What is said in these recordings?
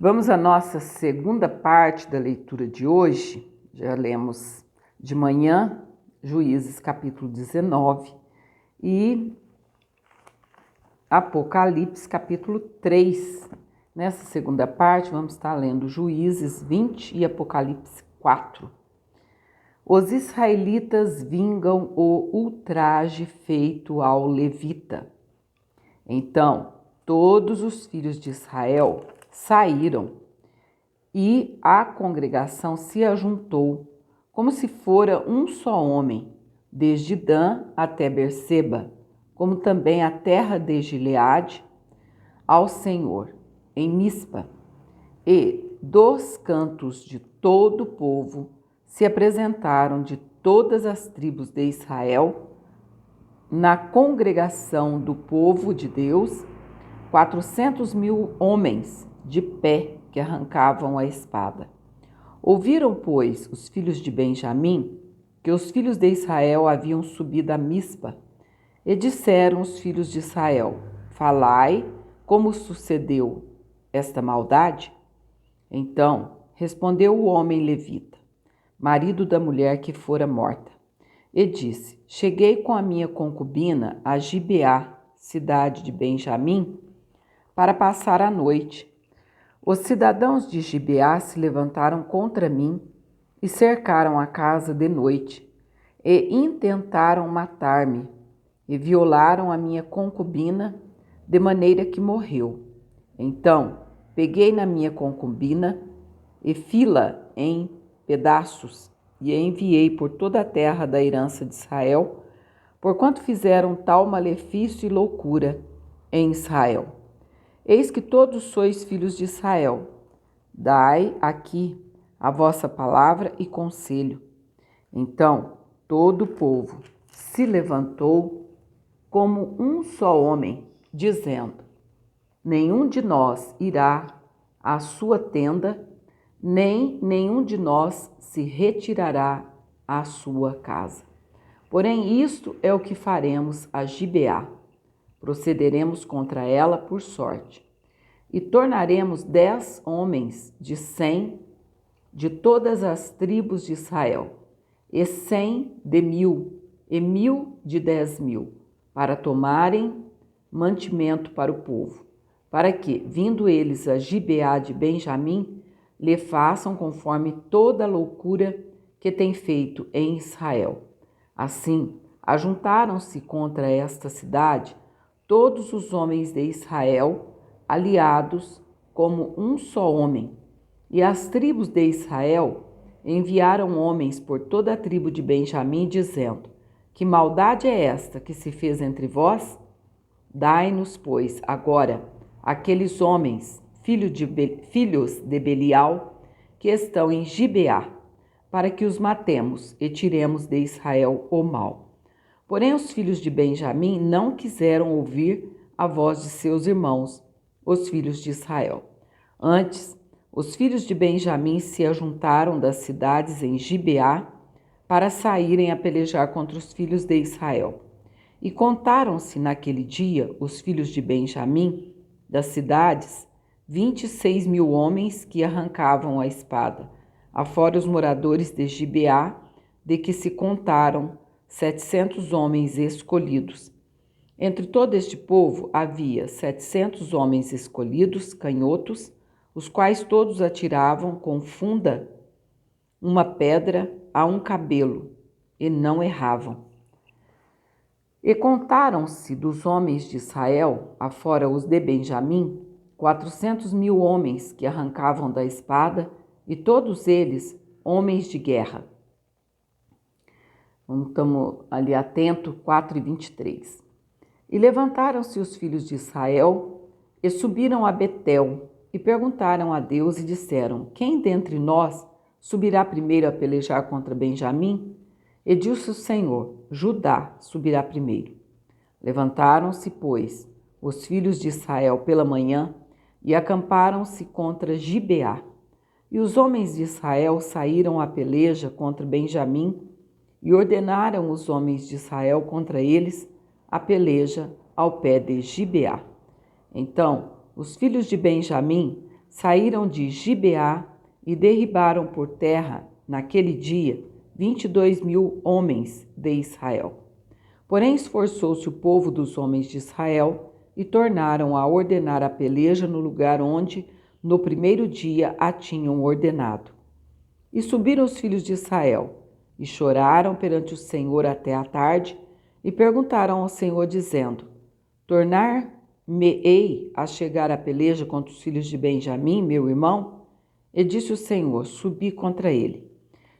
Vamos à nossa segunda parte da leitura de hoje. Já lemos de manhã, Juízes capítulo 19 e Apocalipse capítulo 3. Nessa segunda parte, vamos estar lendo Juízes 20 e Apocalipse 4. Os israelitas vingam o ultraje feito ao levita. Então, todos os filhos de Israel saíram e a congregação se ajuntou, como se fora um só homem, desde Dan até Berseba, como também a terra de Gileade, ao Senhor, em Mispa. E dos cantos de todo o povo se apresentaram de todas as tribos de Israel, na congregação do povo de Deus, 400.000 homens de pé que arrancavam a espada. Ouviram, pois, os filhos de Benjamim que os filhos de Israel haviam subido a Mispa, e disseram os filhos de Israel: Falai como sucedeu esta maldade? Então respondeu o homem levita, marido da mulher que fora morta, e disse: Cheguei com a minha concubina a Gibeá, cidade de Benjamim, para passar a noite. Os cidadãos de Gibeá se levantaram contra mim e cercaram a casa de noite, e intentaram matar-me, e violaram a minha concubina, de maneira que morreu. Então peguei na minha concubina e fi-la em pedaços, e a enviei por toda a terra da herança de Israel, porquanto fizeram tal malefício e loucura em Israel. Eis que todos sois filhos de Israel. Dai aqui a vossa palavra e conselho. Então todo o povo se levantou como um só homem, dizendo: Nenhum de nós irá à sua tenda, nem nenhum de nós se retirará à sua casa. Porém, isto é o que faremos a Gibeá. Procederemos contra ela por sorte, e tornaremos 10 homens de 100 de todas as tribos de Israel, e 100 de 1.000, e 1.000 de 10.000, para tomarem mantimento para o povo, para que, vindo eles a Gibeá de Benjamim, lhe façam conforme toda a loucura que tem feito em Israel. Assim, ajuntaram-se contra esta cidade todos os homens de Israel, aliados como um só homem. E as tribos de Israel enviaram homens por toda a tribo de Benjamim, dizendo: Que maldade é esta que se fez entre vós? Dai-nos, pois, agora aqueles homens, filhos de Belial, que estão em Gibeá, para que os matemos e tiremos de Israel o mal. Porém, os filhos de Benjamim não quiseram ouvir a voz de seus irmãos, os filhos de Israel. Antes, os filhos de Benjamim se ajuntaram das cidades em Gibeá para saírem a pelejar contra os filhos de Israel. E contaram-se naquele dia os filhos de Benjamim das cidades 26.000 homens que arrancavam a espada, afora os moradores de Gibeá, de que se contaram 700 homens escolhidos. Entre todo este povo havia 700 homens escolhidos, canhotos, os quais todos atiravam com funda uma pedra a um cabelo, e não erravam. E contaram-se dos homens de Israel, afora os de Benjamim, 400.000 homens que arrancavam da espada, e todos eles homens de guerra. Estamos ali atento, 4:23. E levantaram-se os filhos de Israel e subiram a Betel e perguntaram a Deus e disseram: Quem dentre nós subirá primeiro a pelejar contra Benjamim? E disse o Senhor: Judá subirá primeiro. Levantaram-se, pois, os filhos de Israel pela manhã e acamparam-se contra Gibeá. E os homens de Israel saíram à peleja contra Benjamim e ordenaram os homens de Israel contra eles a peleja ao pé de Gibeá. Então os filhos de Benjamim saíram de Gibeá e derribaram por terra, naquele dia, 22.000 homens de Israel. Porém, esforçou-se o povo dos homens de Israel e tornaram a ordenar a peleja no lugar onde, no primeiro dia, a tinham ordenado. E subiram os filhos de Israel, e choraram perante o Senhor até a tarde, e perguntaram ao Senhor, dizendo: Tornar-me-ei a chegar a peleja contra os filhos de Benjamim, meu irmão? E disse o Senhor: Subi contra ele.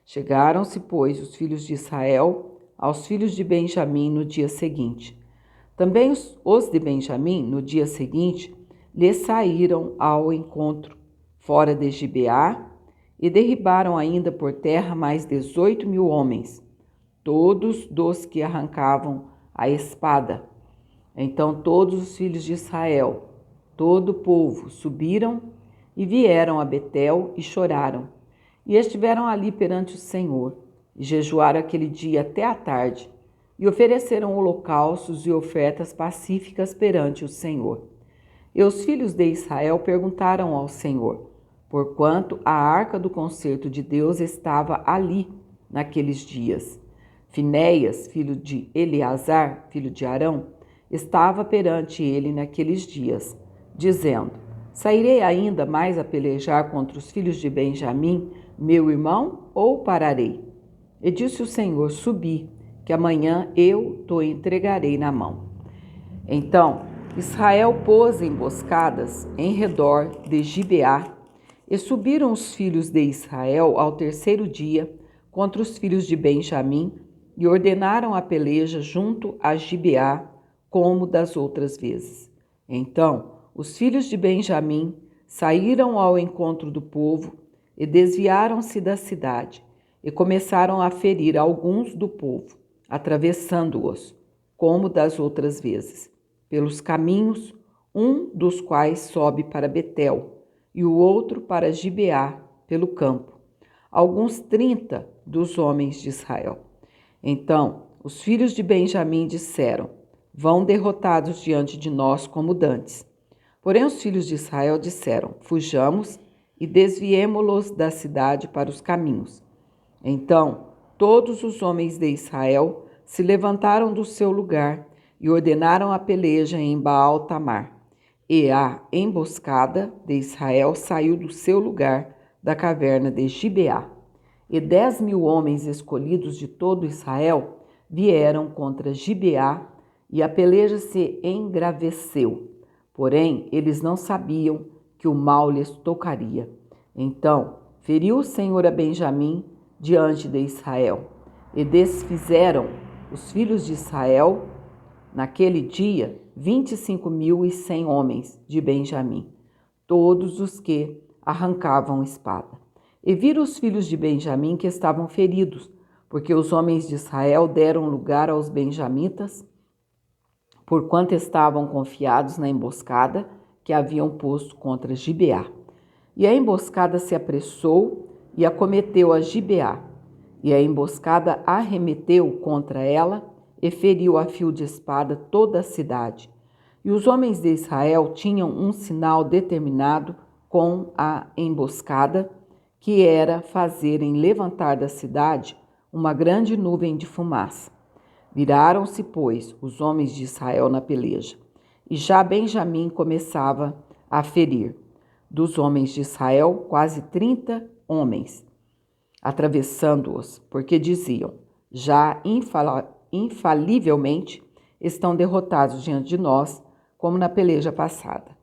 Chegaram-se, pois, os filhos de Israel aos filhos de Benjamim no dia seguinte. Também os de Benjamim, no dia seguinte, lhes saíram ao encontro, fora de Gibeá, e derribaram ainda por terra mais 18.000 homens, todos dos que arrancavam a espada. Então todos os filhos de Israel, todo o povo, subiram e vieram a Betel e choraram, e estiveram ali perante o Senhor, e jejuaram aquele dia até a tarde, e ofereceram holocaustos e ofertas pacíficas perante o Senhor. E os filhos de Israel perguntaram ao Senhor, porquanto a arca do concerto de Deus estava ali naqueles dias. Finéias, filho de Eleazar, filho de Arão, estava perante ele naqueles dias, dizendo: Sairei ainda mais a pelejar contra os filhos de Benjamim, meu irmão, ou pararei? E disse o Senhor: Subi, que amanhã eu te entregarei na mão. Então Israel pôs emboscadas em redor de Gibeá, e subiram os filhos de Israel ao terceiro dia contra os filhos de Benjamim, e ordenaram a peleja junto a Gibeá, como das outras vezes. Então os filhos de Benjamim saíram ao encontro do povo e desviaram-se da cidade, e começaram a ferir alguns do povo, atravessando-os, como das outras vezes, pelos caminhos, um dos quais sobe para Betel, e o outro para Gibeá, pelo campo, alguns 30 dos homens de Israel. Então os filhos de Benjamim disseram: Vão derrotados diante de nós como dantes. Porém os filhos de Israel disseram: Fujamos e desviemo-los da cidade para os caminhos. Então todos os homens de Israel se levantaram do seu lugar e ordenaram a peleja em Baal-Tamar. E a emboscada de Israel saiu do seu lugar da caverna de Gibeá. E 10.000 homens escolhidos de todo Israel vieram contra Gibeá, e a peleja se engraveceu. Porém, eles não sabiam que o mal lhes tocaria. Então feriu o Senhor a Benjamim diante de Israel, e desfizeram os filhos de Israel naquele dia 25.100 homens de Benjamim, todos os que arrancavam espada. E viram os filhos de Benjamim que estavam feridos, porque os homens de Israel deram lugar aos benjamitas, porquanto estavam confiados na emboscada que haviam posto contra Gibeá. E a emboscada se apressou e acometeu a Gibeá, e a emboscada arremeteu contra ela e feriu a fio de espada toda a cidade. E os homens de Israel tinham um sinal determinado com a emboscada, que era fazerem levantar da cidade uma grande nuvem de fumaça. Viraram-se, pois, os homens de Israel na peleja, e já Benjamim começava a ferir. Dos homens de Israel, quase 30 homens, atravessando-os, porque diziam: já infalivelmente estão derrotados diante de nós, como na peleja passada.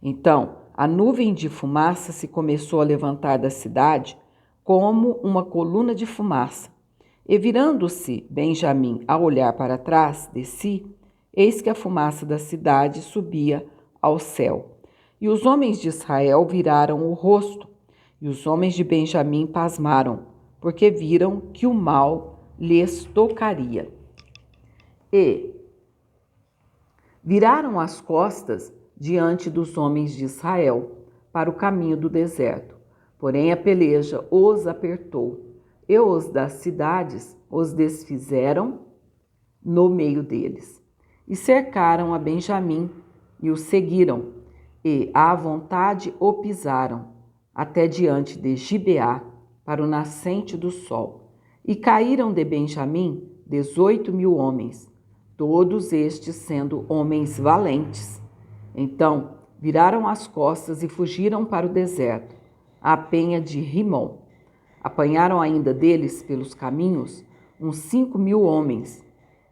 Então a nuvem de fumaça se começou a levantar da cidade como uma coluna de fumaça. E virando-se Benjamim a olhar para trás de si, eis que a fumaça da cidade subia ao céu. E os homens de Israel viraram o rosto, e os homens de Benjamim pasmaram, porque viram que o mal lhes tocaria. E viraram as costas diante dos homens de Israel para o caminho do deserto. Porém a peleja os apertou, e os das cidades os desfizeram no meio deles. E cercaram a Benjamim e o seguiram, e à vontade o pisaram, até diante de Gibeá, para o nascente do sol. E caíram de Benjamim 18.000 homens, todos estes sendo homens valentes. Então viraram as costas e fugiram para o deserto, à penha de Rimom. Apanharam ainda deles pelos caminhos uns 5.000 homens,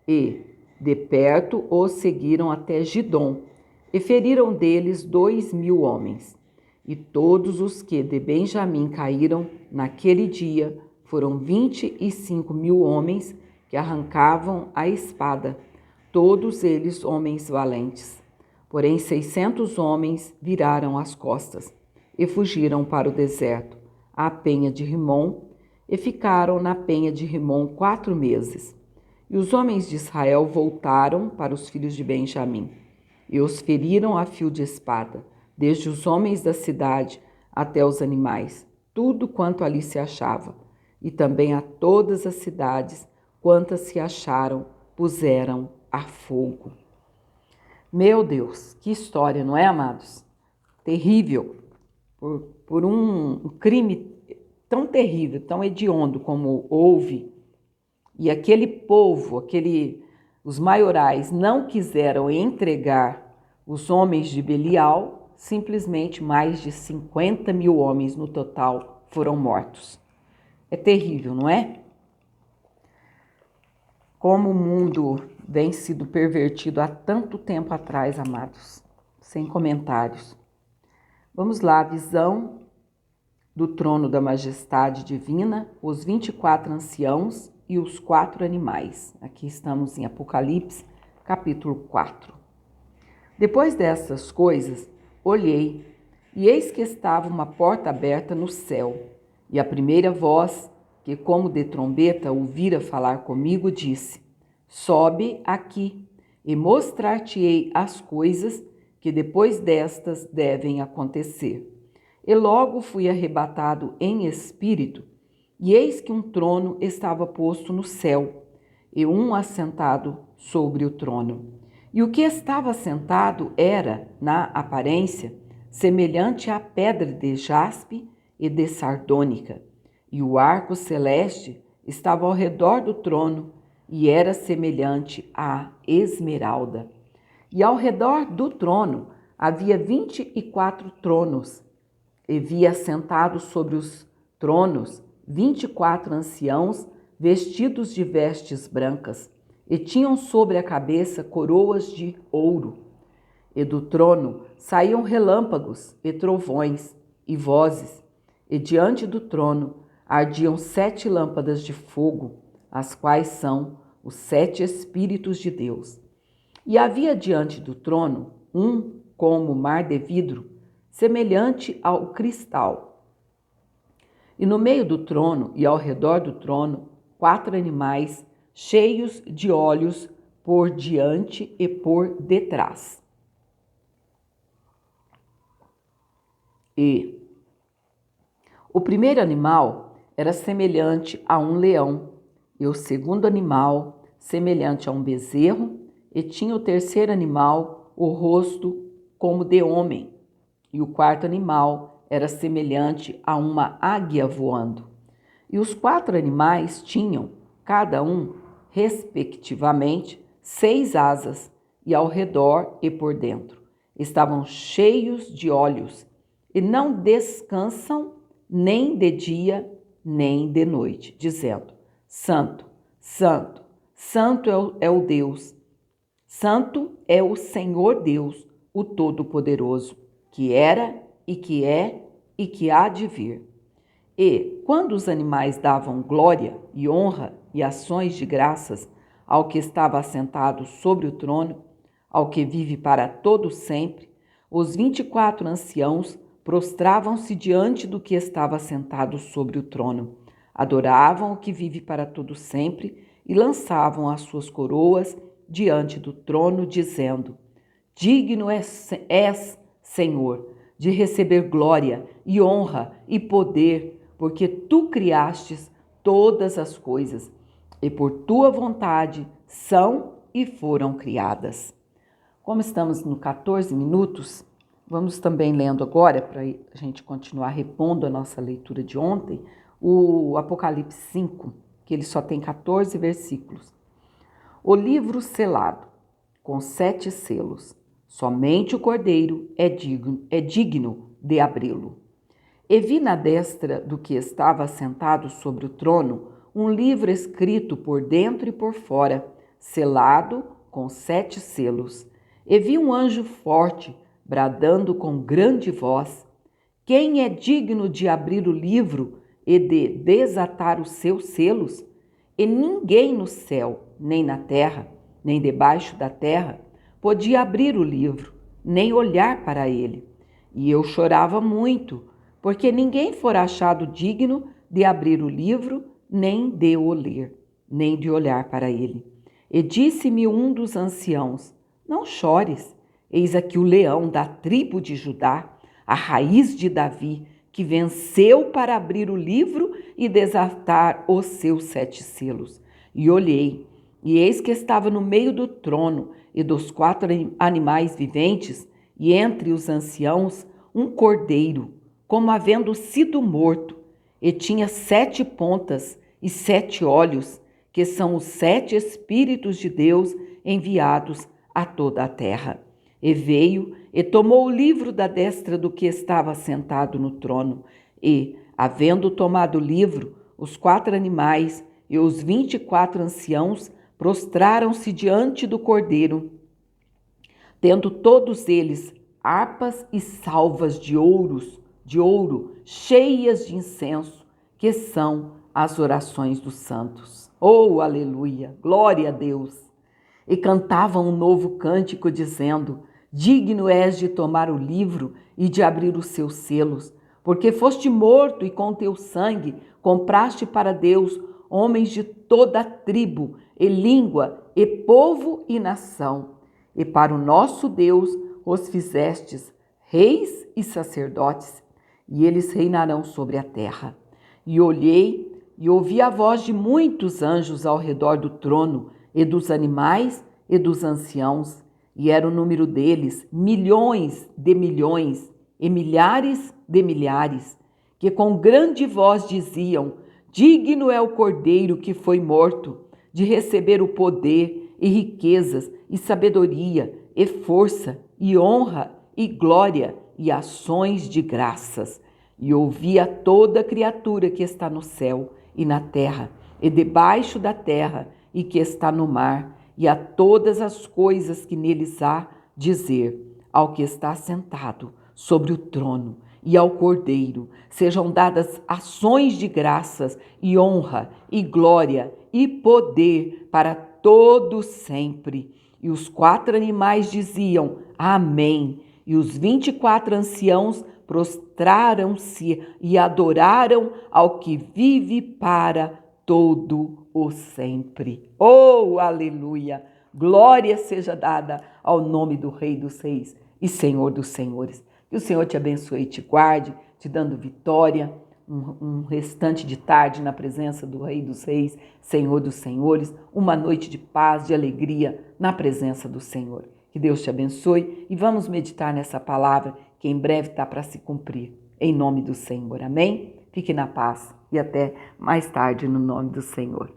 e de perto os seguiram até Gidom, e feriram deles 2.000 homens. E todos os que de Benjamim caíram naquele dia foram 25.000 homens que arrancavam a espada, todos eles homens valentes. Porém 600 homens viraram as costas e fugiram para o deserto, à penha de Rimom, e ficaram na penha de Rimom 4 meses. E os homens de Israel voltaram para os filhos de Benjamim, e os feriram a fio de espada, desde os homens da cidade até os animais, tudo quanto ali se achava, e também a todas as cidades, quantas se acharam, puseram a fogo. Meu Deus, que história, não é, amados? Terrível, por um crime tão terrível, tão hediondo como houve, e aquele povo, os maiorais não quiseram entregar os homens de Belial, simplesmente mais de 50.000 homens no total foram mortos. É terrível, não é? Como o mundo vem sido pervertido há tanto tempo atrás, amados, sem comentários. Vamos lá, a visão do trono da majestade divina, os 24 anciãos e os 4 animais. Aqui estamos em Apocalipse, capítulo 4. Depois dessas coisas, olhei, e eis que estava uma porta aberta no céu, e a primeira voz, que como de trombeta ouvira falar comigo, disse: sobe aqui, e mostrar-te-ei as coisas que depois destas devem acontecer. E logo fui arrebatado em espírito, e eis que um trono estava posto no céu, e um assentado sobre o trono. E o que estava sentado era, na aparência, semelhante à pedra de jaspe e de sardônica, e o arco celeste estava ao redor do trono, e era semelhante à esmeralda. E ao redor do trono havia 24 tronos, e vi assentados sobre os tronos 24 anciãos vestidos de vestes brancas, e tinham sobre a cabeça coroas de ouro. E do trono saíam relâmpagos e trovões e vozes, e diante do trono ardiam 7 lâmpadas de fogo, as quais são os 7 Espíritos de Deus. E havia diante do trono um como mar de vidro, semelhante ao cristal. E no meio do trono e ao redor do trono, 4 animais cheios de olhos por diante e por detrás. E o primeiro animal era semelhante a um leão, e o segundo animal semelhante a um bezerro, e tinha o terceiro animal o rosto como de homem, e o quarto animal era semelhante a uma águia voando. E os 4 animais tinham, cada um, respectivamente, 6 asas, e ao redor e por dentro estavam cheios de olhos, e não descansam nem de dia nem de noite, dizendo: Santo, Santo, Santo é o Deus, Santo é o Senhor Deus, o Todo-Poderoso, que era e que é e que há de vir. E, quando os animais davam glória e honra e ações de graças ao que estava assentado sobre o trono, ao que vive para todo sempre, os 24 anciãos prostravam-se diante do que estava assentado sobre o trono, adoravam o que vive para todo sempre e lançavam as suas coroas diante do trono, dizendo: Digno és, Senhor, de receber glória e honra e poder, porque tu criastes todas as coisas, e por tua vontade são e foram criadas. Como estamos no 14 minutos, Vamos também lendo agora, para a gente continuar repondo a nossa leitura de ontem, o Apocalipse 5, que ele só tem 14 versículos. O livro selado, com 7 selos, somente o Cordeiro é digno de abri-lo. E vi na destra do que estava assentado sobre o trono um livro escrito por dentro e por fora, selado com 7 selos. E vi um anjo forte, bradando com grande voz: quem é digno de abrir o livro e de desatar os seus selos? E ninguém no céu, nem na terra, nem debaixo da terra, podia abrir o livro, nem olhar para ele. E eu chorava muito, porque ninguém fora achado digno de abrir o livro, nem de o ler, nem de olhar para ele. E disse-me um dos anciãos: não chores, eis aqui o leão da tribo de Judá, a raiz de Davi, que venceu para abrir o livro e desatar os seus 7 selos. E olhei, e eis que estava no meio do trono e dos 4 animais viventes, e entre os anciãos, um cordeiro, como havendo sido morto, e tinha 7 pontas e 7 olhos, que são os 7 Espíritos de Deus enviados a toda a terra. E veio e tomou o livro da destra do que estava sentado no trono, e, havendo tomado o livro, os 4 animais e os 24 anciãos prostraram-se diante do Cordeiro, tendo todos eles harpas e salvas de ouro, cheias de incenso, que são as orações dos santos. Oh, aleluia! Glória a Deus! E cantavam um novo cântico, dizendo: digno és de tomar o livro e de abrir os seus selos, porque foste morto e com teu sangue compraste para Deus homens de toda a tribo, e língua, e povo e nação. E para o nosso Deus os fizestes reis e sacerdotes, e eles reinarão sobre a terra. E olhei e ouvi a voz de muitos anjos ao redor do trono, e dos animais e dos anciãos, e era o número deles milhões de milhões e milhares de milhares, que com grande voz diziam: digno é o Cordeiro que foi morto, de receber o poder e riquezas e sabedoria e força e honra e glória e ações de graças. E ouvia toda criatura que está no céu e na terra e debaixo da terra e que está no mar, e a todas as coisas que neles há, dizer ao que está sentado sobre o trono e ao Cordeiro: sejam dadas ações de graças e honra e glória e poder para todo sempre. E os 4 animais diziam: amém. E os 24 anciãos prostraram-se e adoraram ao que vive para todo o sempre. Oh, aleluia! Glória seja dada ao nome do Rei dos Reis e Senhor dos Senhores. Que o Senhor te abençoe e te guarde, te dando vitória, um restante de tarde na presença do Rei dos Reis, Senhor dos Senhores, uma noite de paz, de alegria na presença do Senhor. Que Deus te abençoe e vamos meditar nessa palavra que em breve está para se cumprir. Em nome do Senhor. Amém? Fique na paz e até mais tarde no nome do Senhor.